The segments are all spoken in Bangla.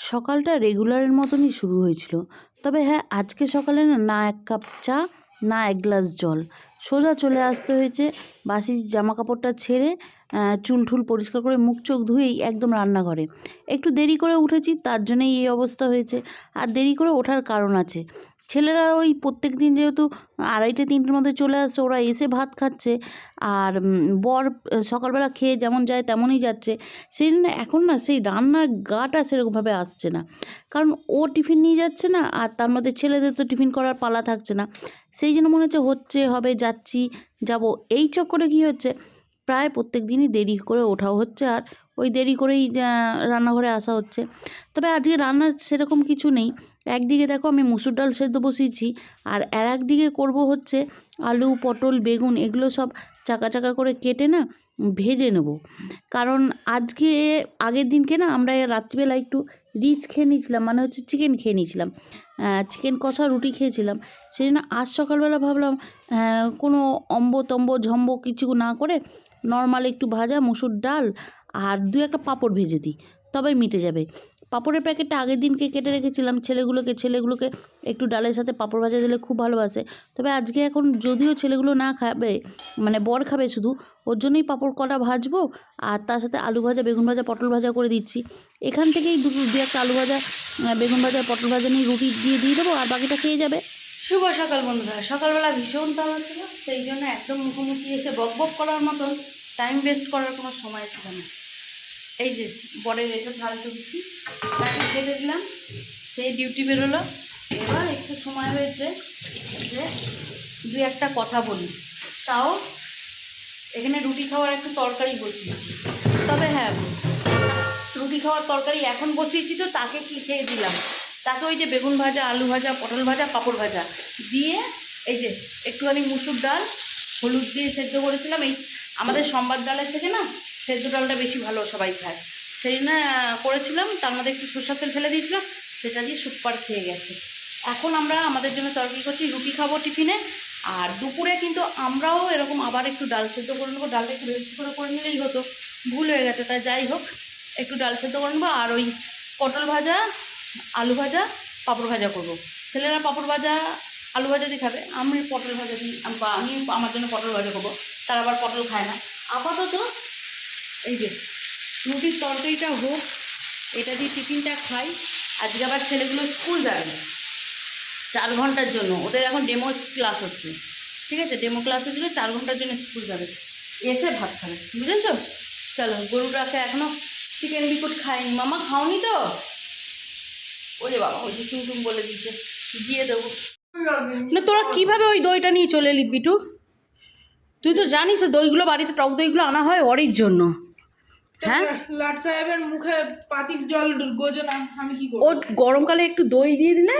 সকালটা রেগুলারের মতনই শুরু হয়েছিল। তবে হ্যাঁ, আজকে সকালে না এক কাপ চা, না এক গ্লাস জল। সোজা চলে আসতে হয়েছে বাসি জামাকাপড়টা ছেড়ে, চুল-টুল পরিষ্কার করে মুখ চোখ ধুয়েই একদম রান্নাঘরে। একটু দেরি করে উঠেছি, তার জন্যই এই অবস্থা হয়েছে। আর দেরি করে ওঠার কারণ আছে। ছেলেরা ওই প্রত্যেকদিন যেহেতু 2:30-3টের মধ্যে চলে আসছে, ওরা এসে ভাত খাচ্ছে। আর বর সকালবেলা খেয়ে যেমন যায় তেমনই যাচ্ছে। সেই জন্য এখন না সেই রান্নার গাটা সেরকমভাবে আসছে না। কারণ ও টিফিন নিয়ে যাচ্ছে না, আর তার মধ্যে ছেলেদের তো টিফিন করার পালা থাকছে না। সেই জন্য মনে হচ্ছে হবে, যাচ্ছি, যাব। এই চক্করে কী হচ্ছে, প্রায় প্রত্যেক দিনই দেরি করে ওঠাও হচ্ছে, আর ওই দেরি করেই রান্নাঘরে আসা হচ্ছে। তবে আজকে রান্নার সেরকম কিছু নেই। একদিকে দেখো আমি মুসুর ডাল সেদ্ধ বসিয়েছি, আর একদিকে করব হচ্ছে আলু, পটল, বেগুন এগুলো সব চাকা চাকা করে কেটে না ভেজে নেব। কারণ আজকে আগের দিনকে না আমরা রাত্রিবেলা একটু রিচ খেয়ে নিয়েছিলাম, মানে হচ্ছে চিকেন খেয়ে নিয়েছিলাম, চিকেন কষা রুটি খেয়েছিলাম। সেই জন্য আজ সকালবেলা ভাবলাম কোনো অম্ব ঝম্ব কিছু না করে নর্মাল একটু ভাজা মুসুর ডাল আর 2-1টা পাঁপড় ভেজে দিই, তবেই মিটে যাবে। পাঁপড়ের প্যাকেটটা আগের দিনকে কেটে রেখেছিলাম, ছেলেগুলোকে একটু ডালের সাথে পাঁপড় ভাজা দিলে খুব ভালোবাসে। তবে আজকে এখন যদিও ছেলেগুলো না খাবে, মানে বর খাবে শুধু, ওর জন্যই পাঁপড় কটা ভাজবো, আর তার সাথে আলু ভাজা, বেগুন ভাজা, পটল ভাজা করে দিচ্ছি। এখান থেকেই 2-1টা আলু ভাজা, বেগুন ভাজা, পটল ভাজা নিয়ে রুটি দিয়ে দেবো, আর বাকিটা খেয়ে যাবে। শুভ সকাল বন্ধুরা। সকালবেলা ভীষণ তাড়া ছিল, সেই জন্য একদম মুখোমুখি এসে বক করার মতন টাইম ওয়েস্ট করার কোনো সময় ছিল না। এই যে বরের এটা ঢাল তুলছি, তাকে কেটে দিলাম, সেই ডিউটি বেরোলো। এবার একটু সময় হয়েছে যে 2-1টা কথা বলি, তাও এখানে রুটি খাওয়ার একটু তরকারি বসিয়েছি। তবে হ্যাঁ, রুটি খাওয়ার তরকারি এখন বসিয়েছি তো তাকে কি খেয়ে দিলাম, তাকে ওই যে বেগুন ভাজা, আলু ভাজা, পটল ভাজা, পাঁপড় ভাজা দিয়ে, এই যে একটুখানি মুসুর ডাল হলুদ দিয়ে সেদ্ধ করেছিলাম। এই আমাদের সম্বাদ ডালের থেকে না সেদ্ধ ডালটা বেশি ভালো সবাই খায়, সেই জন্য করেছিলাম। তার মধ্যে একটু সরষের তেল ফেলে দিয়েছিলাম, সেটা দিয়ে সুপার খেয়ে গেছে। এখন আমরা আমাদের জন্য তরকারি করছি, রুটি খাবো টিফিনে। আর দুপুরে কিন্তু আমরাও এরকম আবার একটু ডাল সেদ্ধ করে নেবো। ডালটা একটু বেশি করে নিলেই হতো, ভুল হয়ে গেছে, তাই যাই হোক একটু ডাল সেদ্ধ করে নেবো। আর ওই পটল ভাজা, আলু ভাজা, পাঁপড় ভাজা করবো। ছেলেরা পাঁপড় ভাজা, আলু ভাজা দিয়ে খাবে, আমি পটল ভাজা দিই, আমি আমার জন্য পটল ভাজা করবো। তারা আবার পটল খায় না। আপাতত এই যে রুটির তরকারিটা হোক, এটা দিয়ে টিফিনটা খাই। আজকে আবার ছেলেগুলো স্কুল যাবে 4 ঘন্টার জন্য, ওদের এখন ডেমো ক্লাস হচ্ছে, ঠিক আছে? ডেমো ক্লাস হচ্ছিল, 4 ঘন্টার জন্য স্কুল যাবে, এসে ভাত খাবে, বুঝেছো? চলো, গরুটাকে এখনও চিকেন বিকুট খাইনি। মামা খাওনি তো? ওরে বাবা, ওই যে চুমটুম বলে দিচ্ছে, দিয়ে দেবো না। তোরা কিভাবে ওই দইটা নিয়ে চলে এলি বিটু? তুই তো জানিস দইগুলো বাড়িতে, টক দইগুলো আনা হয় ওরই জন্য। হ্যাঁ, লাট সাহেবের মুখে পাতির জল গোজো না, আমি কি করব? ও গরমকালে একটু দই দিয়ে দিলে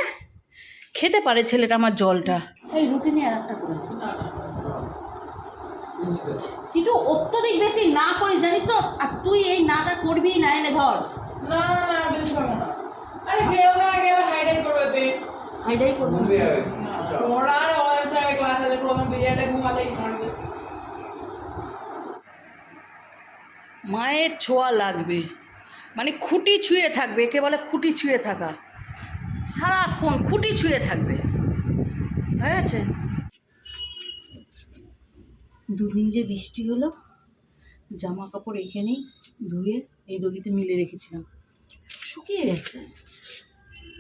খেতে পারে ছেলেটা আমার জলটা। এই রুটি নিয়ে আর একটা করে চিটু, অত্যধিক বেশি না করিস জানিস তো। আর তুই এই নাটা করবি না, এনে ধর। না বেশি পারবো না। আরে কেউ না গেলে হাইডাই করবে পেট, হাইডাই করবি। পড়ার অয়েল ক্লাস আছে, প্রথম পিরিয়ডে ঘুমালেই ঘুমাবে। মায়ের ছোঁয়া লাগবে, মানে খুঁটি ছুঁয়ে থাকবে, একে বলে খুঁটি ছুঁয়ে থাকা। সারাক্ষণ খুঁটি ছুঁয়ে থাকবে, হয়ে গেছে। দুদিন যে বৃষ্টি হলো, জামা কাপড় এখানেই ধুয়ে এই দড়িতে মিলে রেখেছিলাম, শুকিয়ে গেছে।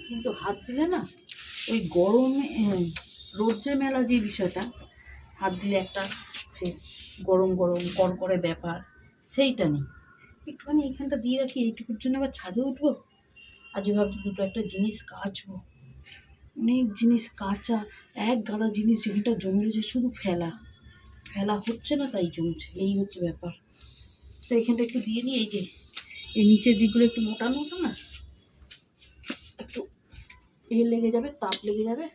কিন্তু হাত দিলে না ওই গরমে, রোদ্রে মেলা যে বিষয়টা, হাত দিলে একটা সেই গরম গরম কড়কড়ে ব্যাপার, সেইটা নেই। একটুখানি এখানটা দিয়ে রাখি, এইটুকুর জন্য আবার ছাদে উঠবো। আজ ভাবছি 2-একটা জিনিস কাচবো, অনেক জিনিস কাচা, এক গাদা জিনিস যেখানটা জমে রয়েছে, শুধু ফেলা হচ্ছে না, তাই জমছে, এই হচ্ছে ব্যাপার। তো এখানটা একটু দিয়ে নিই, এই যে এই নিচের দিকগুলো একটু মোটা না, একটু লেগে যাবে, তাপ লেগে যাবে,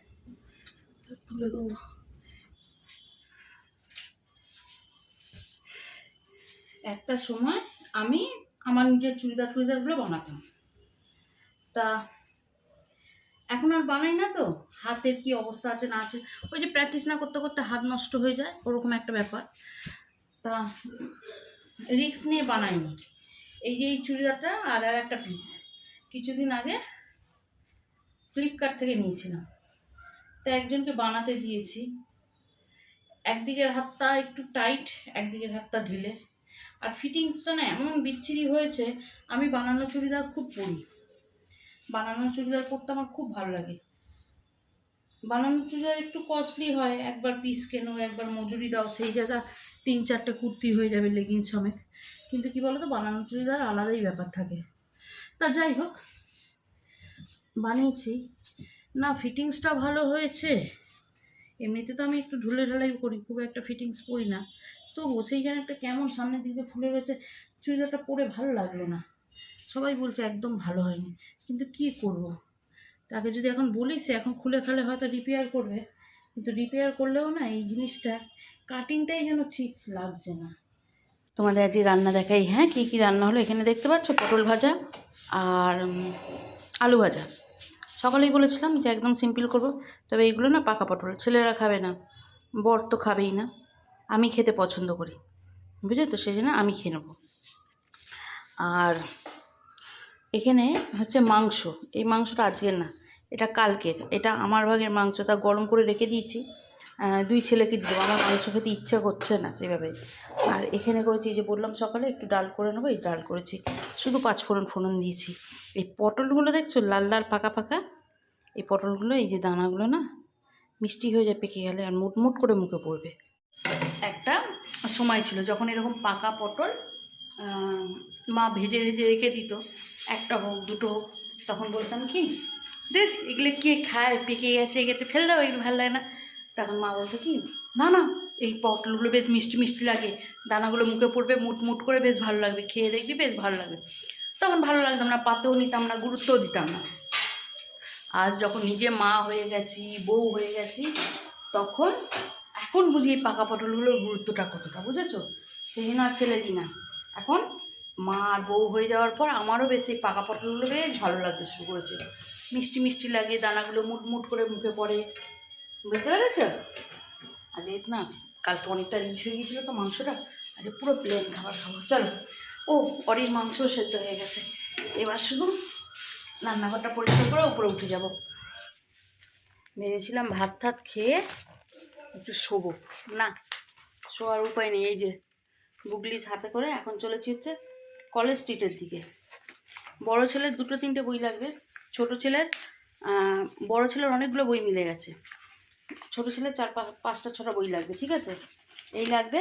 তুলে দেবো। একটা সময় আমি আমার নিজের চুড়িদারগুলো বানাতাম, তা এখন আর বানাই না। তো হাতের কি অবস্থা আছে না আছে, ওই যে প্র্যাকটিস না করতে করতে হাত নষ্ট হয়ে যায়, ওরকম একটা ব্যাপার। তা রিস্ক নিয়ে বানাইনি। এই যে এই চুড়িদারটা আর একটা পিস, কিছুদিন আগে ফ্লিপকার্ট থেকে নিয়েছিলাম, তা একজনকে বানাতে দিয়েছি। একদিকের হাতটা একটু টাইট, একদিকের হাতটা ঢিলে, আর ফিটিংসটা না এমন বিচ্ছিরি হয়েছে। আমি বানানো চুড়িদার খুব পরি, বানানো চুড়িদার পরতে আমার খুব ভালো লাগে। বানানো চুড়িদার একটু কস্টলি হয়, একবার পিস কেনো, একবার মজুরি দাও, সেই জায়গা 3-4টে কুর্তি হয়ে যাবে লেগিংস সমেত। কিন্তু কি বলতো, বানানো চুড়িদার আলাদাই ব্যাপার থাকে। তা যাই হোক, বানিয়েছি না, ফিটিংসটা ভালো হয়েছে। এমনিতে তো আমি একটু ঢুলে ঢালাই করি, খুব একটা ফিটিংস পরি না, তবু সেইখানে একটা কেমন সামনের দিকে ফুলে রয়েছে, চুড়িদারটা পরে ভালো লাগলো না। সবাই বলছে একদম ভালো হয়নি, কিন্তু কি করব, তাকে যদি এখন বলি সে এখন খুলে খালে হয়তো রিপেয়ার করবে, কিন্তু রিপেয়ার করলেও না এই জিনিসটা কাটিংটাই যেন ঠিক লাগছে না। তোমাদের আজকে রান্না দেখাই। হ্যাঁ, কী কী রান্না হলো এখানে দেখতে পাচ্ছ, পটল ভাজা আর আলু ভাজা। সকালেই বলেছিলাম যে একদম সিম্পল করব, তবে এইগুলো না পাকা পটল, ছেলেরা খাবে না, বর তো খাবেই না, আমি খেতে পছন্দ করি, বুঝলে তো, সেই জন্য আমি খেয়ে নেব। আর এখানে হচ্ছে মাংস, এই মাংসটা আজকের না, এটা কালকের, এটা আমার ভাগের মাংসটা গরম করে রেখে দিয়েছি, 2 ছেলেকে দিয়ে দেবো, আমার মাংস খেতে ইচ্ছা করছে না সেভাবে। আর এখানে করেছি, এই যে বললাম সকালে একটু ডাল করে নেবো, এই ডাল করেছি, শুধু 5 ফোড়ন দিয়েছি। এই পটলগুলো দেখছো লাল লাল পাকা পাকা, এই পটলগুলো এই যে দানাগুলো না মিষ্টি হয়ে যায় পেকে গেলে, আর মুটমুট করে মুখে পড়বে। একটা সময় ছিল যখন এরকম পাকা পটল মা ভেজে ভেজে রেখে দিত, একটা হোক দুটো হোক, তখন বলতাম কি দেখ এগুলো কে খায়, পেকে গেছে ফেল দাও, এগুলো ভালো লাগে না। তখন মা বলতো কি, না না এই পটলগুলো বেশ মিষ্টি মিষ্টি লাগে, দানাগুলো মুখে পড়বে মুট করে, বেশ ভালো লাগবে, খেয়ে দেখবি বেশ ভালো লাগবে। তখন ভালো লাগতাম না, পাতেও নিতাম না, গুরুত্বও দিতাম না। আজ যখন নিজে মা হয়ে গেছি, বউ হয়ে গেছি, তখন এখন বুঝি এই পাকা পটলগুলোর গুরুত্বটা কতটা, বুঝেছো? সেই জন্য আর ফেলে দিই না। এখন মা আর বউ হয়ে যাওয়ার পর আমারও বেশ এই পাকা পটলগুলো বেশ ভালো লাগতে শুরু করেছে, মিষ্টি মিষ্টি লাগে, দানাগুলো মুট করে মুখে পড়ে, বুঝতে পেরেছ? আজ না কালকে অনেকটা রিচ হয়ে গিয়েছিলো তো মাংসটা, আজ পুরো প্লেন খাবার খাবো। চলো, ও অরির মাংস সেদ্ধ হয়ে গেছে, এবার শুধু রান্নাঘরটা পরিষ্কার করে উপরে উঠে যাব। ভেবেছিলাম ভাত ঠাত খেয়ে একটু শোবো, না শোয়ার উপায় নেই। এই যে বুগলিস হাতে করে এখন চলেছি হচ্ছে কলেজ স্ট্রিটের দিকে। বড় ছেলের 2-3টে বই লাগবে, ছোট ছেলের বড় ছেলের অনেকগুলো বই মিলে গেছে, ছোট ছেলের 4-5টা-6টা বই লাগবে, ঠিক আছে, এই লাগবে।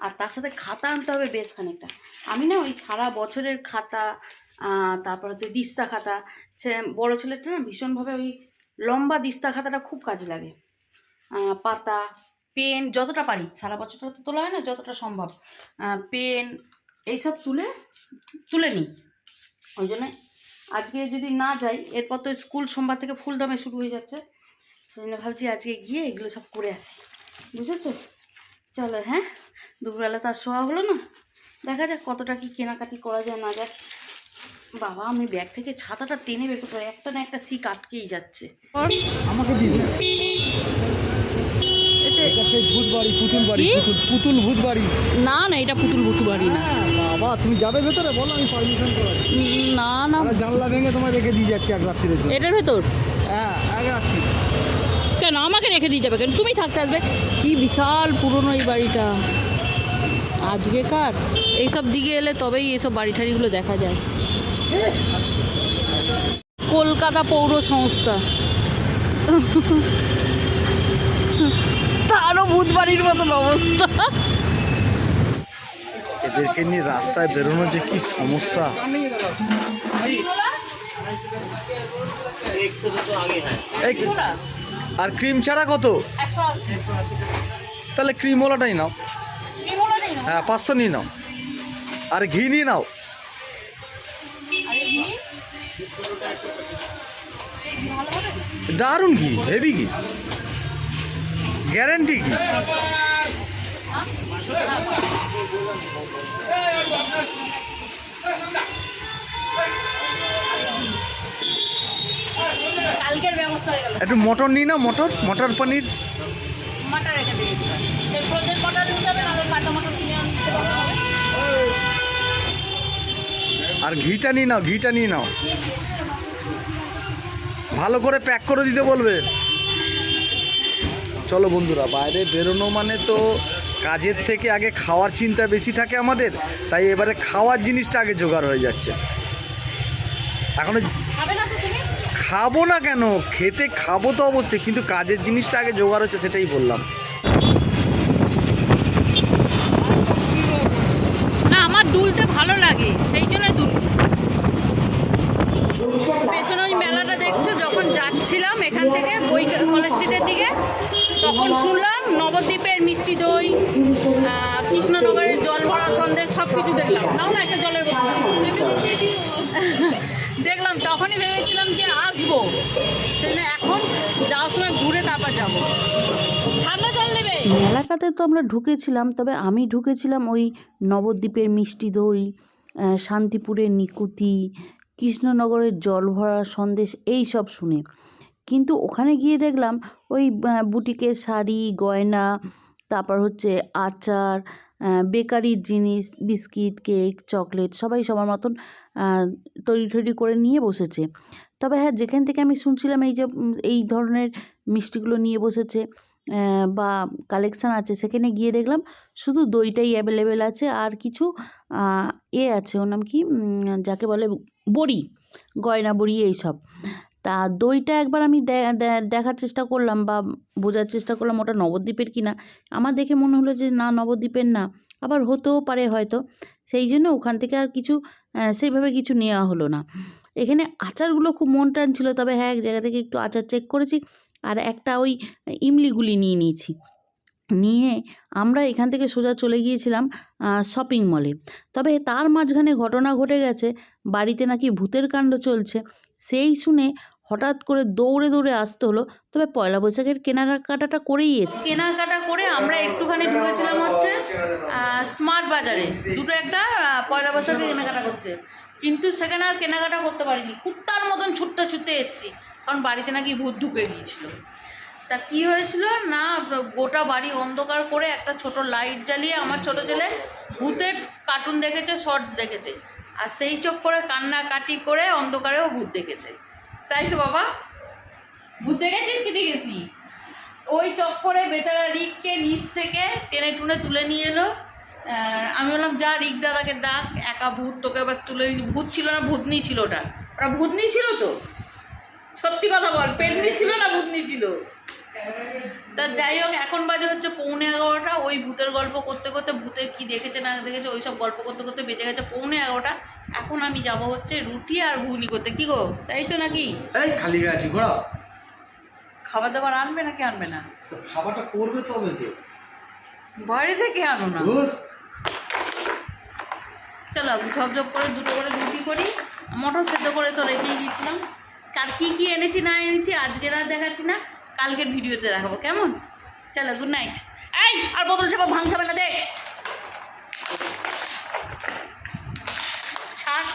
আর তার সাথে খাতা আনতে হবে বেশ খানিকটা। আমি না ওই সারা বছরের খাতা, তারপর হচ্ছে দিস্তা খাতা, বড় ছেলেটা না ভীষণভাবে ওই লম্বা দিস্তা খাতাটা খুব কাজে লাগে, পাতা পেন যতটা পারি, সারা বছরটা তো তোলা হয় না, যতটা সম্ভব পেন এইসব তুলে নিই। ওই জন্যে আজকে যদি না যাই, এরপর তো স্কুল সোমবার থেকে ফুল দামে শুরু হয়ে যাচ্ছে, সেই জন্য ভাবছি আজকে গিয়ে এগুলো সব করে আসি, বুঝেছো? চলো, হ্যাঁ, দুপুরবেলা তো আর শোয়া হলো না, দেখা যাক কতটা কি কেনাকাটি করা যায় না যায়। বাবা, আমি ব্যাগ থেকে ছাতাটা টেনে বের করতে পারি, একটা না একটা সিক আটকেই যাচ্ছে। আমাকে পুতুল ভূত বাড়ি। না না, এটা পুতুল বাড়ি না। বাবা, তুমি যাবে ভেতরে, বলো আমি পারমিশন করাচ্ছি। না না, জানলা ভেঙে তোমায় রেখে দিয়ে যাচ্ছি এক রাত্রির জন্য। এটার ভেতর? হ্যাঁ, এক রাত্রি। কেন আমাকে রেখে দিয়ে যাবে কেন? তুমি থাকতে আসবে। কি বিশাল পুরনো এই বাড়িটা, আজকেকার এইসব দিকে এলে তবেই এইসব বাড়ি ঠাড়িগুলো দেখা যায়। কলকাতা পৌর সংস্থা, তারও ভূত বাড়ির মতন অবস্থা। এদেরকে নিয়ে রাস্তায় বেরোনো যে কি সমস্যা। আর ক্রিম ছাড়া কত? তাহলে ক্রিমওয়ালাটাই নাও। হ্যাঁ, 500 নিয়ে নাও। আর ঘি নিয়ে নাও। দারুণ ঘি, হেভি ঘি, গ্যারান্টি ঘি। কালকের ব্যবস্থা হয়ে গেল। একটু মটর নিয়ে নাও, মটর পনির। মটর রেখে দিই, ফ্রোজেন মটর দিতে হবে, নাহলে কাঁচা মটর কিনে আনতে হবে। আর ঘিটা নিয়ে নাও, ঘিটা নিয়ে নাও। ভালো করে প্যাক করে দিতে বলবে। চলো বন্ধুরা, বাইরে বেরোনো মানে তো কাজের থেকে আগে খাওয়ার চিন্তা বেশি থাকে আমাদের, তাই এবারে খাওয়ার জিনিসটা আগে জোগাড় হয়ে যাচ্ছে। এখনো খাবে না তো তুমি? খাবো না কেন, খেতে খাবো তো অবশ্যই, কিন্তু কাজের জিনিসটা আগে জোগাড় হচ্ছে, সেটাই বললাম। না, আমার দুলতে ভালো লাগে, সেই জন্য দুল। পেছনে ওই মেলাটা দেখছো, যখন যাচ্ছিলাম এখান থেকে বই কলেজ স্ট্রিটের দিকে, তখন শুনলাম নবদ্বীপের মিষ্টি দই, কৃষ্ণনগরের জল ভরা সন্দেশ, সব কিছু দেখলাম। নাও না একটা জলের বোতল। দেখলাম, তখনই ভেবেছিলাম যে আসবো, সেই জন্য এখন যাওয়ার সময় ঘুরে তারপর যাবো। ঠান্ডা জল নেবে? মেলাটাতে তো আমরা ঢুকেছিলাম, তবে আমি ঢুকেছিলাম ওই নবদ্বীপের মিষ্টি দই, শান্তিপুরের নিকুতি, কৃষ্ণনগরের জল ভরা সন্দেশ, এই সব শুনে। কিন্তু ওখানে গিয়ে দেখলাম ওই বুটিকের শাড়ি, গয়না, তারপর হচ্ছে আচার, বেকারির জিনিস, বিস্কিট, কেক, চকলেট, সবাই সবার মতন তৈরি টৈরি করে নিয়ে বসেছে। তবে হ্যাঁ, যেখান থেকে আমি শুনছিলাম এই যে এই ধরনের মিষ্টিগুলো নিয়ে বসেছে বা কালেকশান আছে, সেখানে গিয়ে দেখলাম শুধু দইটাই অ্যাভেলেবেল আছে, আর কিছু আছে, ওর নাম কি, যাকে বলে বড়ি, গয়না বড়ি, এইসব। তা দইটা একবার আমি দেখার চেষ্টা করলাম বা বোঝার চেষ্টা করলাম ওটা নবদ্বীপের কিনা। আমার দেখে মনে হলো যে না, নবদ্বীপের না, আবার হতেও পারে হয়তো, সেই জন্য ওখান থেকে আর কিছু সেইভাবে কিছু নেওয়া হলো না। এখানে আচারগুলো খুব মন টানছিল, তবে হ্যাঁ, এক জায়গা থেকে একটু আচার চেক করেছি, আর একটা ওই ইমলিগুলি নিয়ে নিয়েছি। নিয়ে আমরা এখান থেকে সোজা চলে গিয়েছিলাম শপিং মলে। তবে তার মাঝখানে ঘটনা ঘটে গেছে, বাড়িতে নাকি ভূতের কাণ্ড চলছে, সেই শুনে হঠাৎ করে দৌড়ে দৌড়ে আসতে হলো। তবে পয়লা বৈশাখের কেনাকাটাটা করেই এসেছি। কেনাকাটা করে আমরা একটুখানি ঢুকেছিলাম হচ্ছে স্মার্ট বাজারে, দুটো একটা পয়লা বৈশাখের কেনাকাটা করতে, কিন্তু সেখানে আর কেনাকাটা করতে পারিনি। কুত্তার মতন ছুটতে ছুটতে এসেছি, কারণ বাড়িতে নাকি ভূত ঢুকে গিয়েছিল। তা কী হয়েছিল না, গোটা বাড়ি অন্ধকার করে একটা ছোট লাইট জ্বালিয়ে আমার ছোটো ছেলে ভূতের কার্টুন দেখেছে, শর্টস দেখেছে, আর সেই চোখ করে কান্নাকাটি করে অন্ধকারেও ভূত দেখেছে। তাই তো বাবা, ভূত দেখেছিস কি দেখিসনি? ওই চক করে বেচারা রিককে নিচ থেকে টেনে টুনে তুলে নিয়ে এলো। আমি বললাম যা রিক দাদাকে ডাক, একা ভূত তোকে এবার তুলে। ভূত ছিল না, ভূতনি ছিল, ওটা ভূতনি ছিল তো, সত্যি কথা বল, পেটনি ছিল না ভূতনি ছিল। তা যাই হোক, এখন বাজে হচ্ছে 11:45। ওই ভূতের গল্প করতে করতে, ভূতের কি দেখেছে না দেখেছে ওই সব গল্প করতে করতে বেজে গেছে 11:45। এখন আমি যাব হচ্ছে রুটি আর ঘুগনি করতে। কি গো, তাই তো নাকি? এই খালি গায়ে আছি ঘোড়া, খাবার দাবার আনবে নাকি আনবে না? তো খাবারটা করবে তবে তো, বাইরে থেকে আনো না। চলো ঝপঝপ করে দুটো করে রুটি করি, মটর সেদ্ধ করে তো রেখেই গিয়েছিলাম। কার কী কী এনেছি না এনেছি আজকের আর দেখাচ্ছি না, কালকের ভিডিওতে দেখাবো, কেমন? চলো, গুড নাইট। এই আর বোতল সব ভাঙতে হবে না, দে ছাড়।